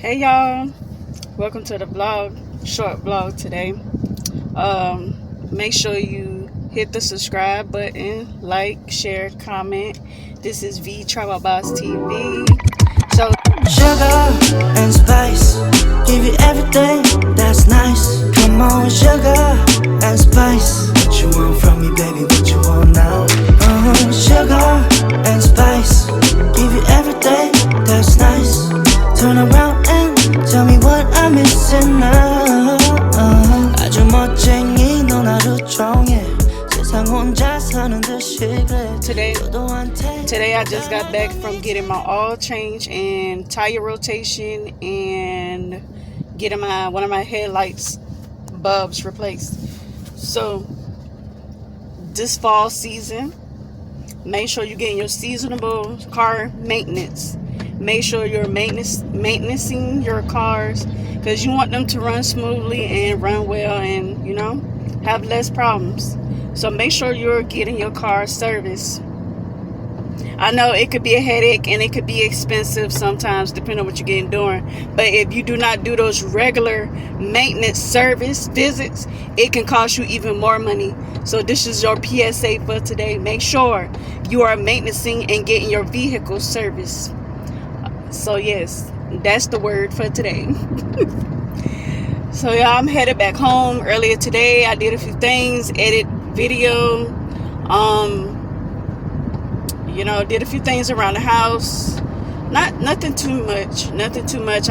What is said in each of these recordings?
Hey y'all, welcome to the short vlog today. Make sure you hit the subscribe button, like, share, comment. This is Vee Travels TV. So sugar and spice, give you everything that's nice. Come on, sugar and spice. What you want from me, baby? What you want now? Sugar and spice, give you everything that's nice. Turn around and tell me what I'm missing now. 아주 멋쟁이 넌 하루 종일 세상 혼자 사는 듯이 그래. Today I just got back from getting my oil change and tire rotation and getting one of my headlights bulbs replaced. So this fall season, make sure you're getting your seasonable car maintenance. Make sure you're maintaining your cars because you want them to run smoothly and run well and, you know, have less problems. So make sure you're getting your car serviced. I know it could be a headache and it could be expensive sometimes depending on what you're getting doing. But if you do not do those regular maintenance service visits, it can cost you even more money. So this is your PSA for today. Make sure you are maintaining and getting your vehicle serviced. So yes, that's the word for today. So yeah, I'm headed back home. Earlier today I did a few things, edit video, you know, did a few things around the house. Nothing too much. I'm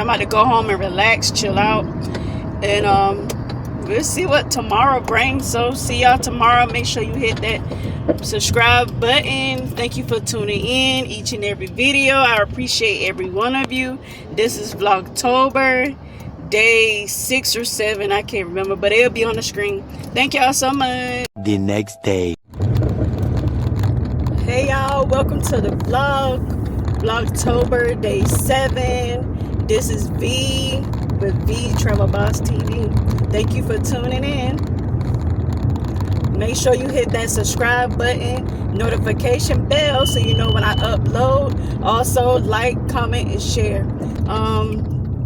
about to go home and relax, chill out, and we'll see what tomorrow brings. So see y'all tomorrow. Make sure you hit that subscribe button. Thank you for tuning in each and every video. I appreciate every one of you. This is Vlogtober day 6 or 7, I can't remember, but it'll be on the screen. Thank y'all so much. The next day. Hey y'all, welcome to the Vlogtober day 7. This is V with Vee Travels TV. Thank you for tuning in. Make sure you hit that subscribe button, notification bell so you know when I upload. Also like, comment, and share.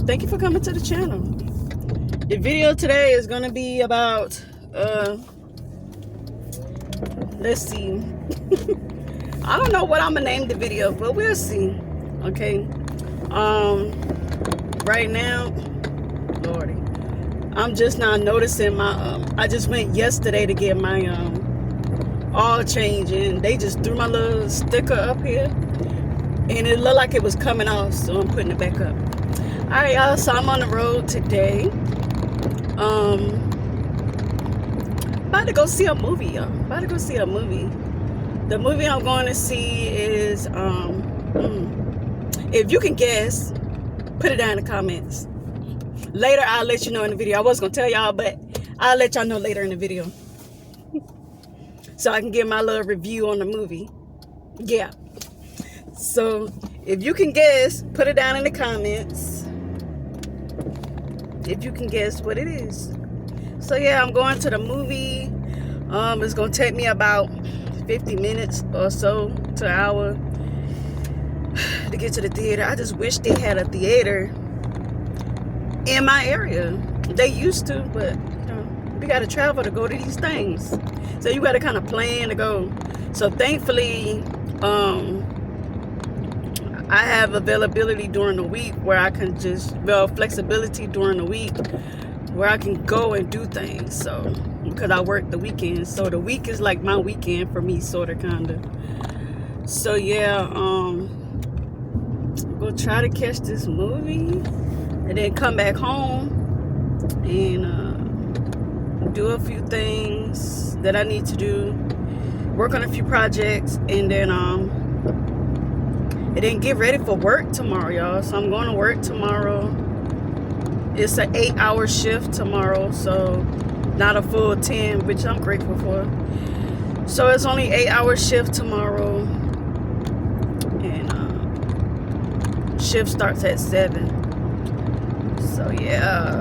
Thank you for coming to the channel. The video today is going to be about let's see. I don't know what I'm gonna name the video, but we'll see. Okay. Right now, Lordy, I'm just now noticing my I just went yesterday to get my oil change, and they just threw my little sticker up here and it looked like it was coming off, so I'm putting it back up. Alright y'all, so I'm on the road today. About to go see a movie, y'all. The movie I'm going to see is if you can guess, put it down in the comments. Later I'll let you know in the video. I was gonna tell y'all, but I'll let y'all know later in the video. So I can give my little review on the movie. Yeah. So if you can guess, put it down in the comments. If you can guess what it is. So yeah, I'm going to the movie. It's gonna take me about 50 minutes or so to an hour to get to the theater. I just wish they had a theater in my area. They used to, but you know, we gotta travel to go to these things. So you gotta kind of plan to go. So thankfully, I have availability during the week where I can flexibility during the week where I can go and do things. So because I work the weekend, so the week is like my weekend for me, sort of, kind of. So yeah, we'll try to catch this movie and then come back home and do a few things that I need to do, work on a few projects, and then get ready for work tomorrow, y'all. So I'm going to work tomorrow. It's an 8-hour shift tomorrow, so not a full 10, which I'm grateful for. So it's only 8-hour shift tomorrow, and shift starts at 7. So yeah.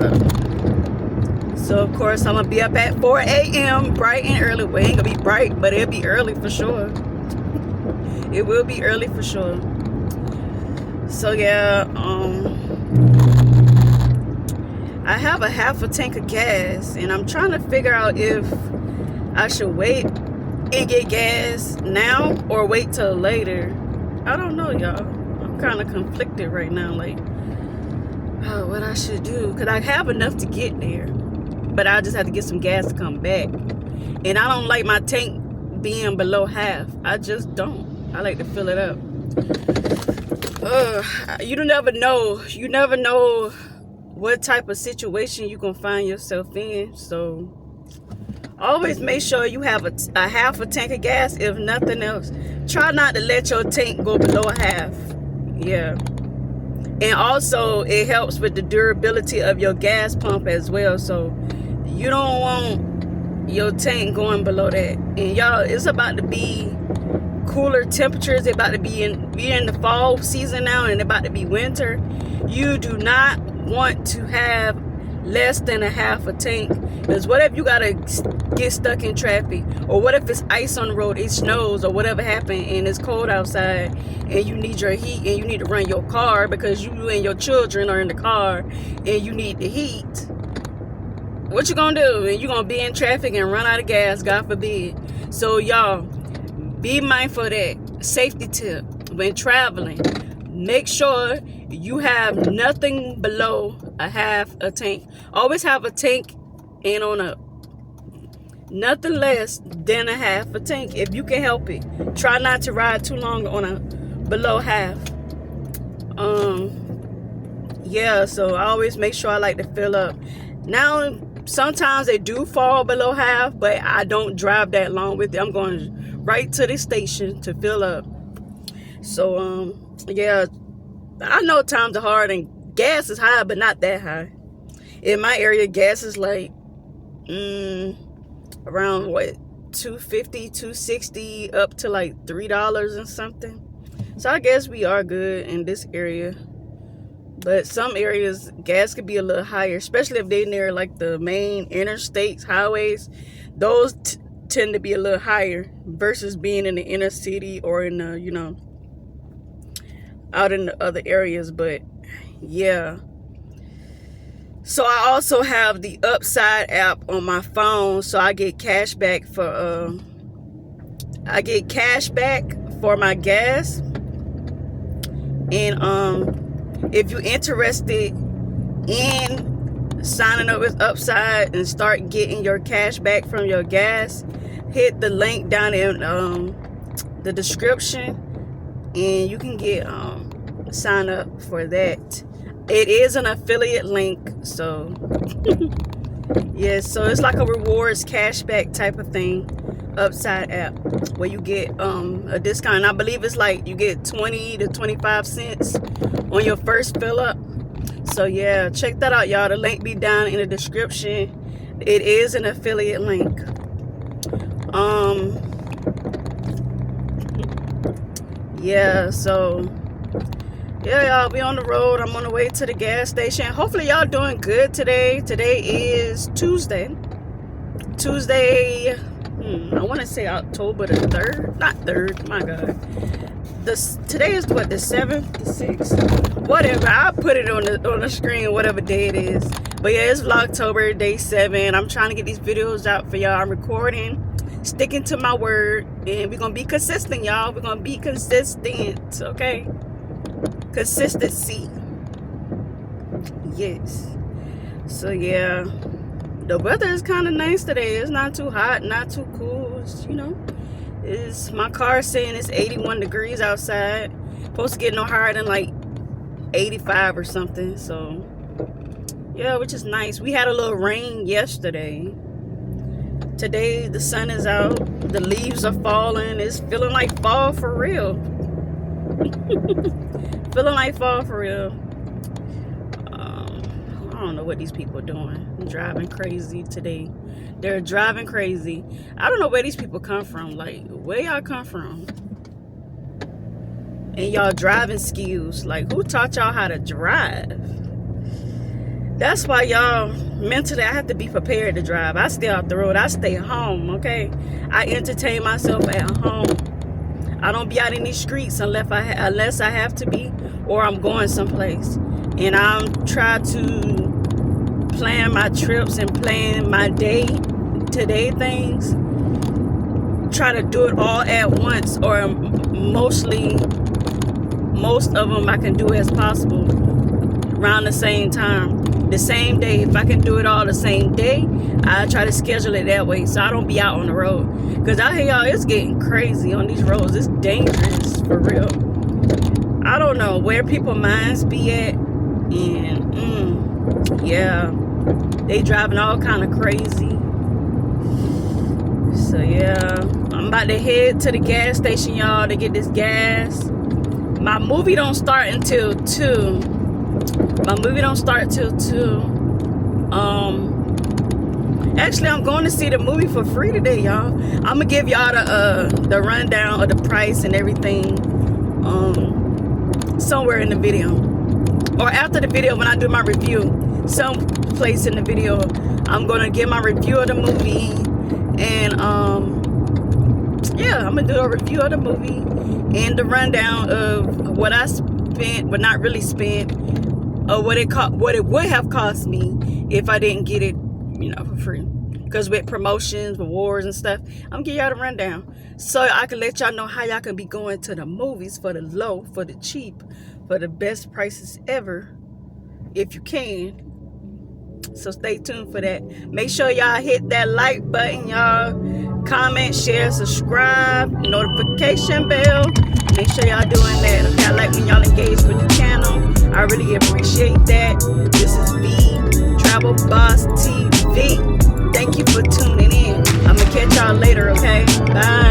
So of course I'm gonna be up at 4 a.m. bright and early. Well, it ain't gonna be bright, but it'll be early for sure. It will be early for sure. So yeah, I have a half a tank of gas, and I'm trying to figure out if I should wait and get gas now or wait till later. I don't know, y'all. I'm kind of conflicted right now, like what I should do, because I have enough to get there, but I just have to get some gas to come back. And I don't like my tank being below half. I just don't. I like to fill it up. You never know. You never know what type of situation you can find yourself in. So always make sure you have a half a tank of gas, if nothing else. Try not to let your tank go below half. Yeah. And also it helps with the durability of your gas pump as well. So you don't want your tank going below that. And y'all, it's about to be cooler temperatures. They're about to be in the fall season now, and it's about to be winter. You do not want to have less than a half a tank, because what if you gotta get stuck in traffic, or what if it's ice on the road, it snows, or whatever happened, and it's cold outside, and you need your heat, and you need to run your car because you and your children are in the car and you need the heat. What you gonna do? And you gonna be in traffic and run out of gas, God forbid. So y'all, be mindful of that. Safety tip when traveling, make sure you have nothing below a half a tank. Always have a tank and on up. Nothing less than a half a tank if you can help it. Try not to ride too long on a below half. Yeah, so I always make sure I like to fill up. Now sometimes they do fall below half, but I don't drive that long with it. I'm going right to the station to fill up. So yeah, I know times are hard and gas is high, but not that high. In my area, gas is like around what, $2.50, $2.60 up to like $3 and something. So I guess we are good in this area. But some areas gas could be a little higher, especially if they're near like the main interstates, highways. Those tend to be a little higher versus being in the inner city or in the, you know, out in the other areas. But yeah, so I also have the Upside app on my phone, so I get cash back for my gas. And if you're interested in signing up with Upside and start getting your cash back from your gas, hit the link down in the description, and you can get sign up for that. It is an affiliate link, so yes, so it's like a rewards cashback type of thing. Upside app, where you get a discount. I believe it's like you get 20 to 25 cents on your first fill up. So yeah, check that out, y'all. The link be down in the description. It is an affiliate link. Yeah, so yeah, y'all, we on the road. I'm on the way to the gas station. Hopefully y'all doing good today. Today is Tuesday. I want to say October the 3rd. Not 3rd, my God. Today is what, the 7th, the 6th? Whatever. I'll put it on the screen, whatever day it is. But yeah, it's Vlogtober, day 7. I'm trying to get these videos out for y'all. I'm recording, sticking to my word, and we're going to be consistent, y'all. We're going to be consistent, okay? Consistency. Yes. So yeah, the weather is kind of nice today. It's not too hot, not too cool. It's, you know, my car saying it's 81 degrees outside. Supposed to get no higher than like 85 or something. So yeah, which is nice. We had a little rain yesterday. Today the sun is out, the leaves are falling. It's feeling like fall for real. Feeling like fall for real. I don't know what these people are doing. I'm driving crazy today. They're driving crazy. I don't know where these people come from. Like, where y'all come from? And y'all driving skills. Like, who taught y'all how to drive? That's why y'all, mentally, I have to be prepared to drive. I stay off the road. I stay home, okay? I entertain myself at home. I don't be out in these streets unless I have to be, or I'm going someplace. And I'm trying to plan my trips and plan my day-to-day things, try to do it all at once, or most of them I can do as possible around the same time, the same day. If I can do it all the same day, I try to schedule it that way so I don't be out on the road. Because out here, y'all, it's getting crazy on these roads. It's dangerous, for real. I don't know where people minds be at, and yeah, they driving all kind of crazy. So yeah, I'm about to head to the gas station, y'all, to get this gas. My movie don't start until 2. Actually, I'm going to see the movie for free today, y'all. I'm gonna give y'all the rundown of the price and everything somewhere in the video, or after the video when I do my review. Some place in the video, I'm gonna give my review of the movie, and yeah, I'm gonna do a review of the movie and the rundown of what I spent, but not really spent, or what it would have cost me if I didn't get it, for free. Because with promotions, rewards, and stuff, I'm gonna give y'all the rundown so I can let y'all know how y'all can be going to the movies for the low, for the cheap, for the best prices ever, if you can. So stay tuned for that. Make sure y'all hit that like button, y'all. Comment, share, subscribe, notification bell. Make sure y'all doing that. Okay, I like when y'all engage with the channel. I really appreciate that. This is Vee Travels TV. Thank you for tuning in. I'm gonna catch y'all later, okay? Bye.